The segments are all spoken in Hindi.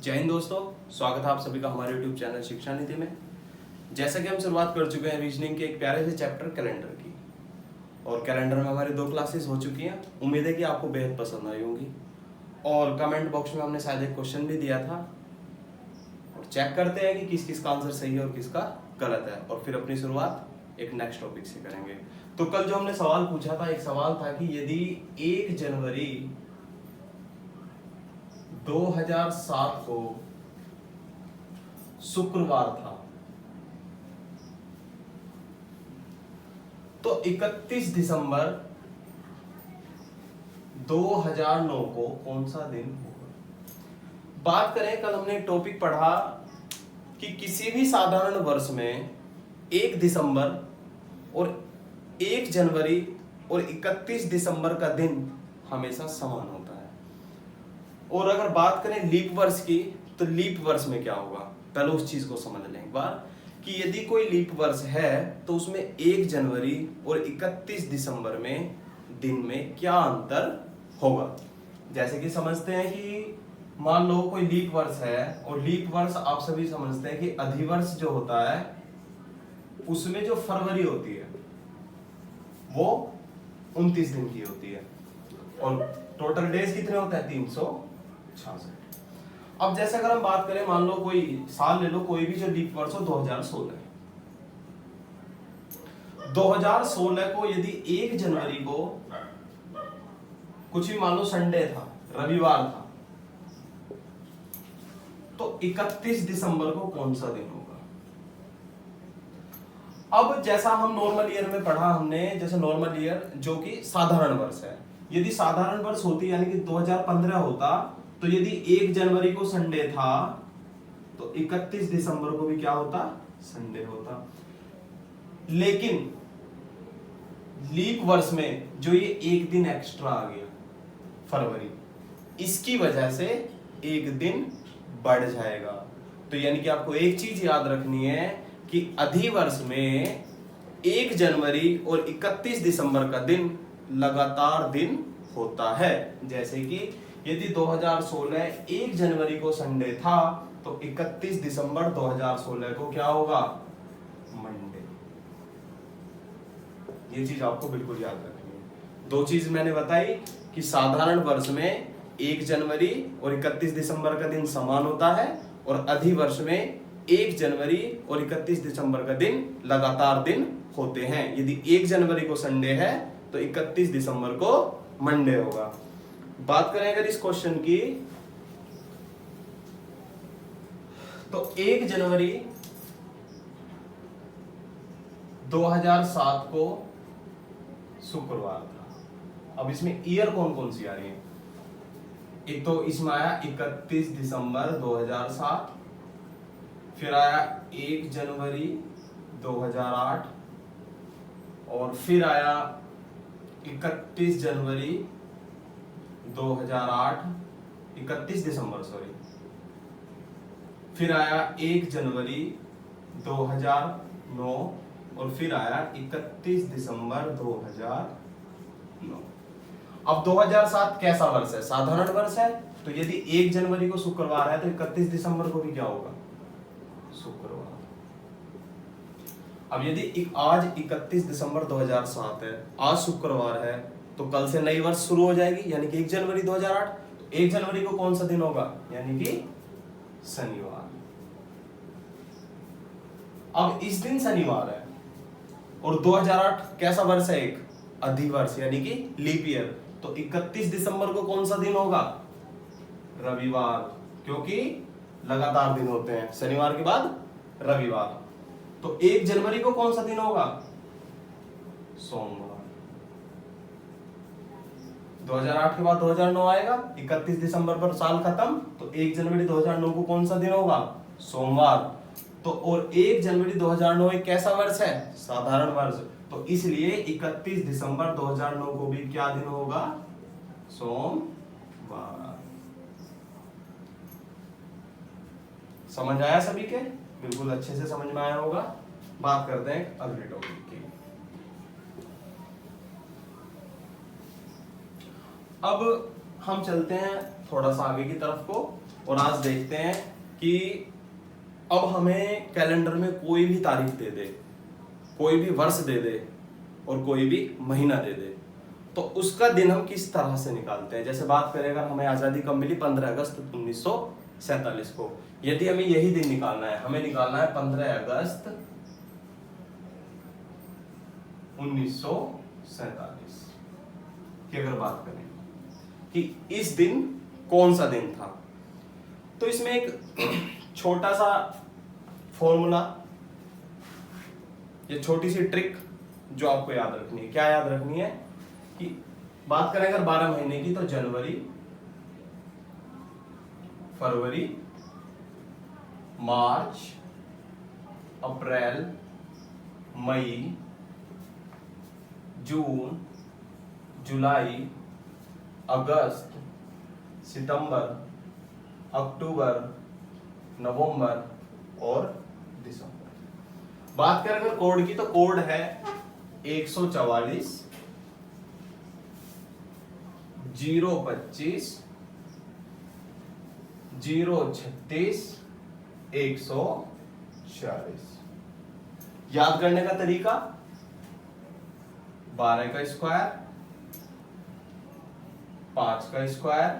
जय हिंद दोस्तों, स्वागत है आप सभी का हमारे YouTube चैनल शिक्षा नीति में। जैसा कि हम शुरुआत कर चुके हैं रीजनिंग के एक प्यारे से चैप्टर कैलेंडर की, और कैलेंडर में हमारी 2 क्लासेस हो चुकी हैं। उम्मीद है कि आपको बेहद पसंद आई होंगी, और कमेंट बॉक्स में हमने शायद एक क्वेश्चन भी दिया था, और चेक करते हैं कि किस किस का आंसर सही है और किसका गलत है, और फिर अपनी शुरुआत एक नेक्स्ट टॉपिक से करेंगे। तो कल जो हमने सवाल पूछा था, एक सवाल था कि यदि 1 जनवरी 2007 को शुक्रवार था तो 31 दिसंबर 2009 को कौन सा दिन होगा। बात करें, कल हमने एक टॉपिक पढ़ा कि किसी भी साधारण वर्ष में 1 दिसंबर और 1 जनवरी और 31 दिसंबर का दिन हमेशा समान होता है। और अगर बात करें लीप वर्ष की, तो लीप वर्ष में क्या होगा, पहले उस चीज को समझ लें एक बार कि यदि कोई लीप वर्ष है तो उसमें 1 जनवरी और 31 दिसंबर में दिन में क्या अंतर होगा। जैसे कि समझते हैं कि मान लो कोई लीप वर्ष है, और लीप वर्ष आप सभी समझते हैं कि अधिवर्ष जो होता है उसमें जो फरवरी होती है वो 29 दिन की होती है, और टोटल डेज कितने होते हैं, 366। अब जैसे अगर हम बात करें, मान लो कोई साल ले लो, कोई भी जो लीप वर्ष हो 2016 को यदि 1 जनवरी को कुछ भी मान लो संडे था, रविवार था, तो 31 दिसंबर को कौन सा दिन होगा। अब जैसा हम नॉर्मल ईयर में पढ़ा हमने, जैसे नॉर्मल ईयर जो कि साधारण वर्ष है, यदि साधारण वर्ष होती यानी कि 2015 होता, तो यदि 1 जनवरी को संडे था तो 31 दिसंबर को भी क्या होता, संडे होता। लेकिन लीप वर्ष में जो ये एक दिन एक्स्ट्रा आ गया, फरवरी, इसकी वजह से एक दिन बढ़ जाएगा। तो यानी कि आपको एक चीज याद रखनी है कि अधिवर्ष में 1 जनवरी और 31 दिसंबर का दिन लगातार दिन होता है। जैसे कि यदि 2016 1 जनवरी को संडे था तो 31 दिसंबर 2016 को क्या होगा, मंडे। ये चीज आपको बिल्कुल याद रखनी है। 2 चीज मैंने बताई कि साधारण वर्ष में 1 जनवरी और 31 दिसंबर का दिन समान होता है, और अधिवर्ष में 1 जनवरी और 31 दिसंबर का दिन लगातार दिन होते हैं। यदि 1 जनवरी को संडे है तो 31 दिसंबर को मंडे होगा। बात करें अगर इस क्वेश्चन की, तो 1 जनवरी 2007 को शुक्रवार था। अब इसमें ईयर कौन कौन सी आ रही है, एक तो इसमें आया 31 दिसंबर 2007, फिर आया 1 जनवरी 2008, और फिर आया 31 जनवरी 2008, 31 दिसंबर सॉरी, फिर आया 1 जनवरी 2009, और फिर आया 31 दिसंबर 2009। अब 2007 कैसा वर्ष है, साधारण वर्ष है, तो यदि 1 जनवरी को शुक्रवार है तो 31 दिसंबर को भी क्या होगा, शुक्रवार। अब यदि आज 31 दिसंबर 2007 है, आज शुक्रवार है, तो कल से नई वर्ष शुरू हो जाएगी, यानी कि 1 जनवरी 2008। तो 1 जनवरी को कौन सा दिन होगा, यानी कि शनिवार। अब इस दिन शनिवार है, और 2008 कैसा वर्ष है, एक अधिवर्ष यानी कि लीप ईयर, तो 31 दिसंबर को कौन सा दिन होगा, रविवार, क्योंकि लगातार दिन होते हैं, शनिवार के बाद रविवार। तो 1 जनवरी को कौन सा दिन होगा, सोमवार। 2008 के बाद 2009 आएगा, 31 दिसंबर पर साल खत्म, तो 1 जनवरी 2009 को कौन सा दिन होगा, सोमवार। तो और 1 जनवरी 2009 एक कैसा वर्ष है, साधारण वर्ष, तो इसलिए 31 दिसंबर 2009 को भी क्या दिन होगा, सोमवार। समझ आया सभी के, बिल्कुल अच्छे से समझ में आया होगा। बात करते हैं अगले टॉपिक की। अब हम चलते हैं थोड़ा सा आगे की तरफ को, और आज देखते हैं कि अब हमें कैलेंडर में कोई भी तारीख दे दे, कोई भी वर्ष दे दे और कोई भी महीना दे दे, तो उसका दिन हम किस तरह से निकालते हैं। जैसे बात करें अगर हमें आज़ादी कब मिली, 15 अगस्त 1947 को। यदि हमें यही दिन निकालना है, हमें निकालना है 15 अगस्त 1947 की अगर बात करें कि इस दिन कौन सा दिन था, तो इसमें एक छोटा सा फॉर्मूला या छोटी सी ट्रिक जो आपको याद रखनी है। क्या याद रखनी है कि बात करें अगर 12 महीने की, तो जनवरी, फरवरी, मार्च, अप्रैल, मई, जून, जुलाई, अगस्त, सितंबर, अक्टूबर, नवंबर और दिसंबर। बात करें अगर कोड की, तो कोड है 144 025 036 140। याद करने का तरीका 12 का स्क्वायर, 5 का स्क्वायर,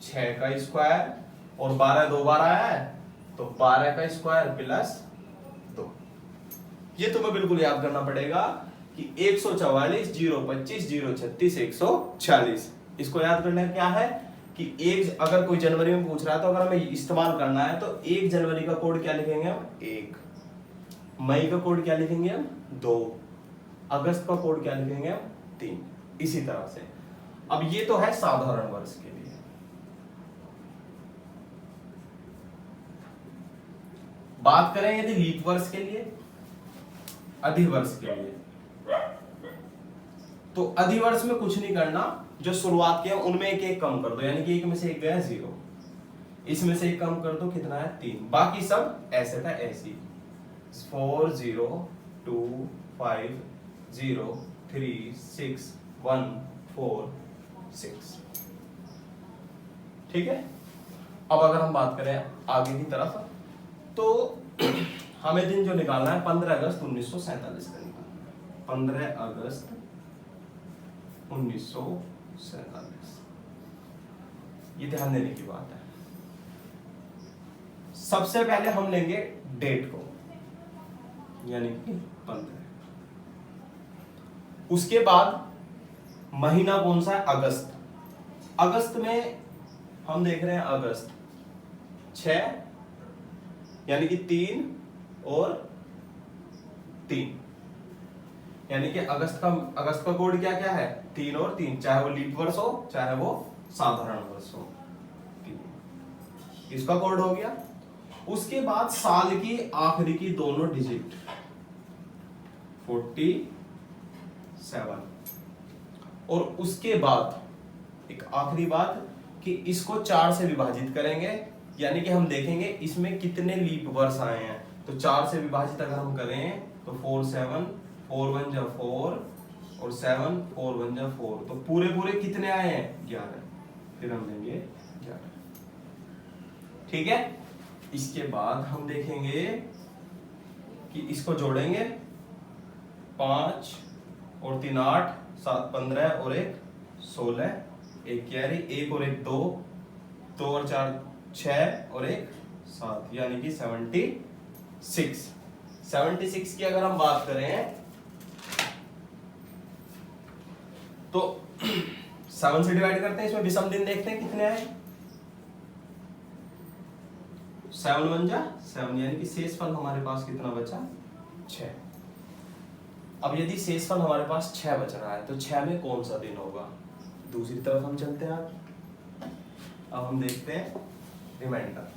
6 का स्क्वायर और 12 दो बार आया है तो 12 का स्क्वायर प्लस 2। ये तुम्हें बिल्कुल याद करना पड़ेगा कि 144 025 036 140। इसको याद करना क्या है कि एक, अगर कोई जनवरी में पूछ रहा है तो अगर हमें इस्तेमाल करना है तो 1 जनवरी का कोड क्या लिखेंगे हम, 1। मई का कोड क्या लिखेंगे हम, 2। अगस्त का कोड क्या लिखेंगे हम, 3। इसी तरह से। अब ये तो है साधारण वर्ष के लिए। बात करें यदि लीप वर्ष के लिए, अधिवर्ष के लिए, तो अधिवर्ष में कुछ नहीं करना, जो शुरुआत के उनमें एक एक कम कर दो, यानी कि 1 में से 1 गया 0, इसमें से 1 कम कर दो, कितना है 3, बाकी सब ऐसे का ऐसी। 4 0 2 5 0 3 6 1 4 6। ठीक है। अब अगर हम बात करें आगे की तरफ, तो हमें दिन जो निकालना है 15 अगस्त 1947 का निकालना है। 15 अगस्त 1947, ये ध्यान देने की बात है। सबसे पहले हम लेंगे डेट को, यानी कि 15। उसके बाद महीना कौन सा है, अगस्त। अगस्त में हम देख रहे हैं अगस्त 6, यानी कि 3 और 3, यानी कि अगस्त का कोड क्या क्या है, 3 और 3, चाहे वो लीप वर्ष हो चाहे वो साधारण वर्ष हो। इसका कोड हो गया। उसके बाद साल की आखिरी की दोनों डिजिट 47, और उसके बाद एक आखिरी बात कि इसको 4 से विभाजित करेंगे, यानी कि हम देखेंगे इसमें कितने लीप वर्ष आए हैं। तो 4 से विभाजित अगर हम करें तो 4 7 4 1 जा 4 और 7 4 1 जा 4, तो पूरे पूरे कितने आए हैं, 11। फिर हम लेंगे 11। ठीक है। इसके बाद हम देखेंगे कि इसको जोड़ेंगे, 5 और 3 8 7 15 और 1 16, एक कैरी, 1 और 1 2, 2 और 4 6 और 1 7, यानी कि 76। 76 की अगर हम बात करें तो 7 से डिवाइड करते हैं, इसमें विषम दिन देखते हैं कितने आए। 7 1 जा 7, यानी कि शेषफल हमारे पास कितना बचा, 6। अब यदि शेषफल हमारे पास 6 बच रहा है तो 6 में कौन सा दिन होगा। दूसरी तरफ हम चलते हैं। अब हम देखते हैं रिमाइंडर।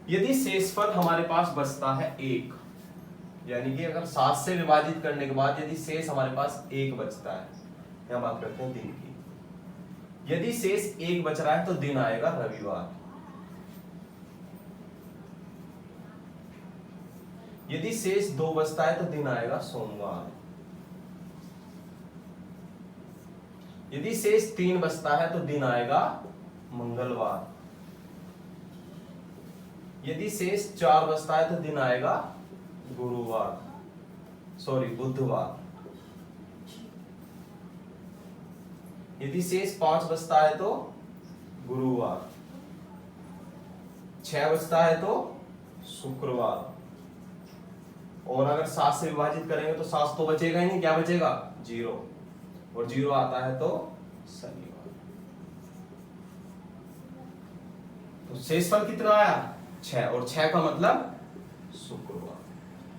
यदि शेषफल हमारे पास बचता है 1, यानी कि अगर 7 से विभाजित करने के बाद यदि शेष हमारे पास 1 बचता है, यहां बात करते हैं दिन की। यदि शेष 1 बच रहा है तो दिन आएगा रविवार। यदि शेष 2 बचता है तो दिन आएगा सोमवार। यदि शेष 3 बचता है तो दिन आएगा मंगलवार। यदि शेष 4 बचता है तो दिन आएगा बुधवार। यदि शेष 5 बचता है तो गुरुवार। 6 बचता है तो शुक्रवार। और अगर 7 से विभाजित करेंगे तो 7 तो बचेगा ही नहीं, क्या बचेगा 0, और 0 आता है तो शनिवार। तो शेषफल कितना आया 6, और 6 का मतलब शुक्रवार।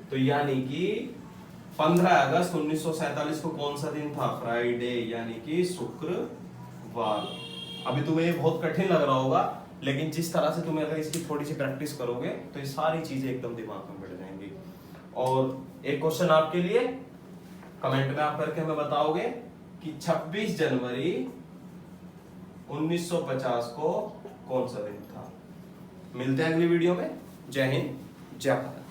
तो यानी कि 15 अगस्त 1947 को कौन सा दिन था, फ्राइडे, यानी कि शुक्रवार। अभी तुम्हें ये बहुत कठिन लग रहा होगा, लेकिन जिस तरह से तुम्हें अगर इसकी थोड़ी सी प्रैक्टिस करोगे तो ये सारी चीजें एकदम दिमाग में बैठ जाएंगी। और एक क्वेश्चन आपके लिए, कमेंट में आप करके हमें बताओगे कि 26 जनवरी 1950 को कौन सा दिन था। मिलते हैं अगली वीडियो में। जय हिंद, जय भारत।